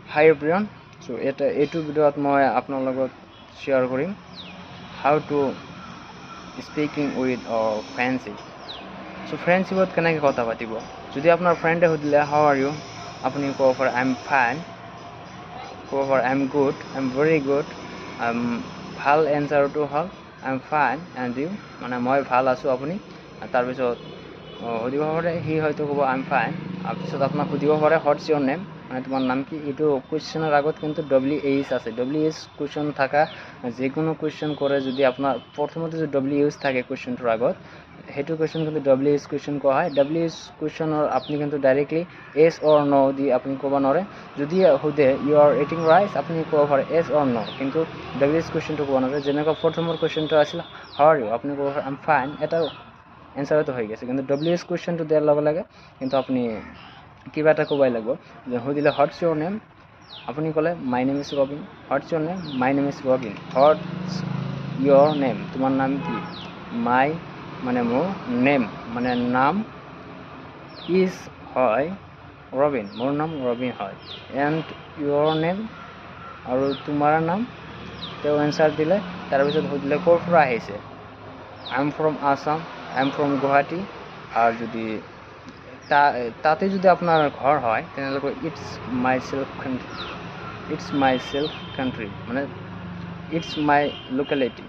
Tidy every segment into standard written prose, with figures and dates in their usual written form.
Hi everyone, so এইটো ভিডিঅ'ত মই আপোনাৰ লগত শ্বেয়াৰ কৰিম how to speaking with friendship. So friendshipত কেনেকৈ কথা পাতিব যদি আপোনাৰ ফ্ৰেণ্ডে সুধিলে how are you আপুনি ক'ব পাৰে I'm fine, ক'ব পাৰে I'm good, I'm very good, ভাল এনচাৰটো হ'ল I'm fine and you মানে মই ভাল আছোঁ আপুনি তাৰপিছত সুধিব পাৰে সি হয়তো ক'ব I'm fine তাৰপিছত আপোনাক সুধিব পাৰে what's your name মানে তোমাৰ নাম কি এইটো কোৱেশ্চনৰ আগত কিন্তু WH আছে WH কোৱেশ্চন থাকা যিকোনো কোৱেশ্চন কৰে যদি আপোনাৰ প্ৰথমতে যদি WH থাকে কোৱেশ্চনটোৰ আগত সেইটো কোৱেশ্চন কিন্তু WH কোৱেশ্চন কোৱা হয় WH কোৱেশ্চনৰ আপুনি কিন্তু ডাইৰেক্টলি yes or no দি আপুনি ক'ব নোৱাৰে যদি সুধে you are eating rice আপুনি ক'ব পাৰে yes or no কিন্তু WH কোৱেশ্চনটো ক'ব নোৱাৰে যেনেকৈ প্ৰথমৰ কোৱেশ্চনটো আছিল how are you আপুনি ক'ব পাৰে I'm fine এটা এনচাৰটো হৈ গৈছে কিন্তু WH কোৱেশ্চনটো দিয়াৰ লগে লগে কিন্তু আপুনি কিবা এটা ক'বই লাগিব যে সুধিলে হোৱাটছ ইউৰ নেম আপুনি ক'লে my name is Robin Whats Euro name my name is Robin Whats Euro name তোমাৰ নাম কি মাই মানে মোৰ নেম মানে নাম ইজ হয় ৰবিন মোৰ নাম ৰবিন হয় এণ্ড ইউৰ নেম আৰু তোমাৰ নাম তেওঁ এনচাৰ দিলে তাৰপিছত সুধিলে ক'ৰ পৰা আহিছে I am from Assam I am from Guwahati আৰু যদি তাতে যদি আপোনাৰ ঘৰ হয় তেনেহ'লে ইটছ মাই সেল্ফ কাণ্ট্ৰি মানে it's my locality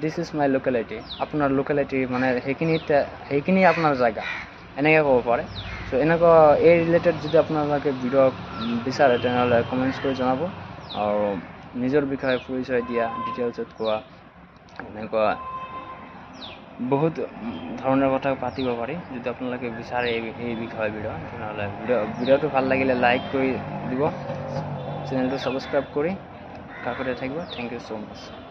this is my locality আপোনাৰ লোকেলিটি মানে সেইখিনি আপোনাৰ জেগা এনেকৈ ক'ব পাৰে চ' এনেকুৱা এই ৰিলেটেড যদি আপোনালোকে ভিডিঅ' বিচাৰে তেনেহ'লে কমেণ্টছ কৰি জনাব আৰু নিজৰ বিষয়ে পৰিচয় দিয়া ডিটেইলছত কোৱা এনেকুৱা বহুত ধৰণৰ কথা পাতিব পাৰি যদি আপোনালোকে বিচাৰে এই বিষয়ে ভিডিঅ' তেনেহ'লে ভিডিঅ'টো ভাল লাগিলে লাইক কৰি দিব চেনেলটো ছাবস্ক্ৰাইব কৰি কাষতে থাকিব থেংক ইউ ছ' মাছ